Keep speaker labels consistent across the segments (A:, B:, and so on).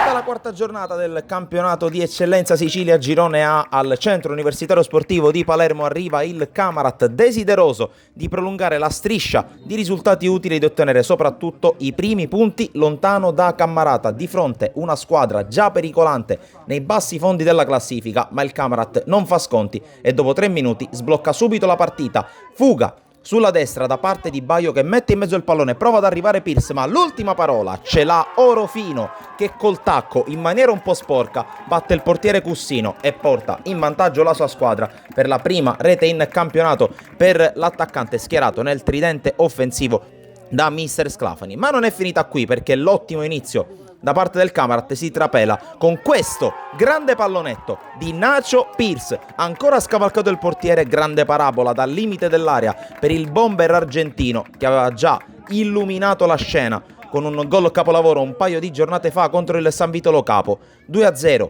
A: iniziata la quarta giornata del campionato di eccellenza Sicilia Girone A. Al centro universitario sportivo di Palermo arriva il Camarat, desideroso di prolungare la striscia di risultati utili e di ottenere soprattutto i primi punti lontano da Cammarata. Di fronte una squadra già pericolante nei bassi fondi della classifica, ma il Camarat non fa sconti e dopo 3 minuti sblocca subito la partita. Fuga sulla destra da parte di Baio che mette in mezzo il pallone, prova ad arrivare Pierce, ma l'ultima parola ce l'ha Orofino che col tacco in maniera un po' sporca batte il portiere Cussino e porta in vantaggio la sua squadra per la prima rete in campionato per l'attaccante schierato nel tridente offensivo da Mister Sclafani. Ma non è finita qui, perché l'ottimo inizio da parte del Camarat si trapela con questo grande pallonetto di Nacho Pierce, ancora scavalcato il portiere, grande parabola dal limite dell'area per il bomber argentino che aveva già illuminato la scena con un gol capolavoro un paio di giornate fa contro il San Vitolo Capo. 2-0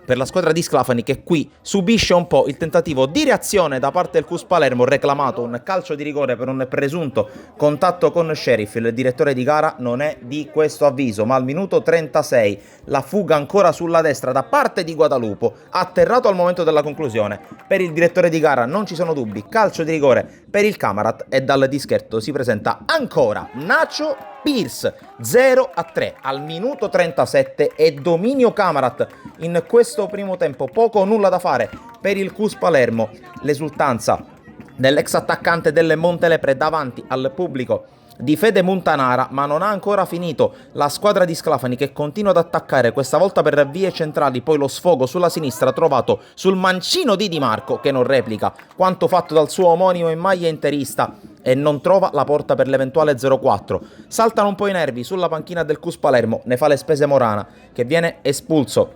A: per la squadra di Sclafani, che qui subisce un po' il tentativo di reazione da parte del Cus Palermo, reclamato un calcio di rigore per un presunto contatto con Sheriff. Il direttore di gara non è di questo avviso, ma al minuto 36 la fuga ancora sulla destra da parte di Guadalupo, atterrato al momento della conclusione. Per il direttore di gara non ci sono dubbi, calcio di rigore per il Camarat e dal dischetto si presenta ancora Nacho Pierce. 0-3 al minuto 37 e dominio Camarat in questo primo tempo, poco o nulla da fare per il Cus Palermo. L'esultanza dell'ex attaccante delle Montelepre davanti al pubblico di Fede Montanara, ma non ha ancora finito la squadra di Sclafani, che continua ad attaccare, questa volta per vie centrali, poi lo sfogo sulla sinistra trovato sul mancino di Di Marco, che non replica quanto fatto dal suo omonimo in maglia interista e non trova la porta per l'eventuale 0-4. Saltano un po' i nervi sulla panchina del Cus Palermo, ne fa le spese Morana, che viene espulso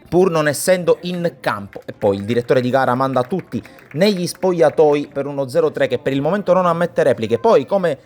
A: pur non essendo in campo, e poi il direttore di gara manda tutti negli spogliatoi per uno 0-3 che per il momento non ammette repliche. Poi, come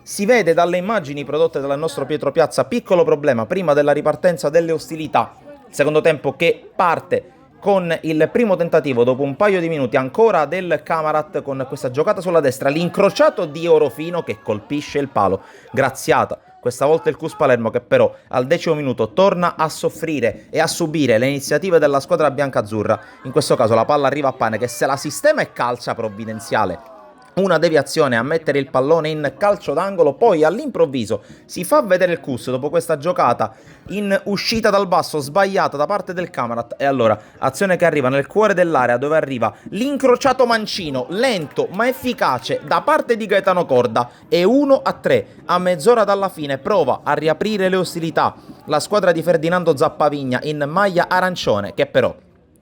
A: si vede dalle immagini prodotte dal nostro Pietro Piazza, piccolo problema prima della ripartenza delle ostilità. Il secondo tempo che parte con il primo tentativo dopo un paio di minuti ancora del Camarat con questa giocata sulla destra, l'incrociato di Orofino che colpisce il palo. Graziata questa volta il Cus Palermo, che però al 10° minuto torna a soffrire e a subire le iniziative della squadra biancazzurra. In questo caso la palla arriva a Pane che se la sistema e calcia provvidenziale. Una deviazione a mettere il pallone in calcio d'angolo, poi all'improvviso si fa vedere il Cus dopo questa giocata in uscita dal basso sbagliata da parte del Camarat, e allora azione che arriva nel cuore dell'area dove arriva l'incrociato mancino, lento ma efficace da parte di Gaetano Corda, e 1-3 a mezz'ora dalla fine prova a riaprire le ostilità la squadra di Ferdinando Zappavigna in maglia arancione, che però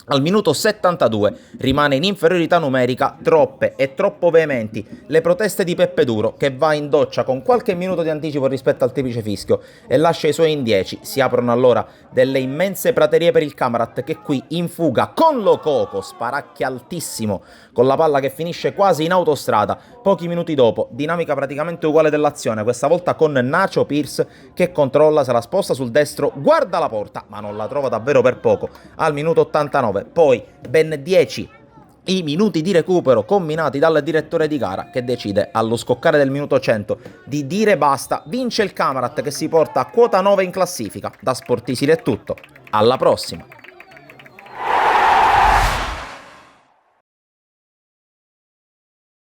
A: al minuto 72 rimane in inferiorità numerica. Troppe e troppo veementi le proteste di Peppe Duro, che va in doccia con qualche minuto di anticipo rispetto al triplice fischio e lascia i suoi in 10. Si aprono allora delle immense praterie per il Camarat, che qui in fuga con Lococo sparacchia altissimo con la palla che finisce quasi in autostrada. Pochi minuti dopo, dinamica praticamente uguale dell'azione, questa volta con Nacho Pierce che controlla, se la sposta sul destro, guarda la porta ma non la trova davvero per poco al minuto 89. Poi ben 10 i minuti di recupero combinati dal direttore di gara, che decide allo scoccare del minuto 100 di dire basta. Vince il Camarat, che si porta a quota 9 in classifica. Da Sportisili è tutto, alla prossima.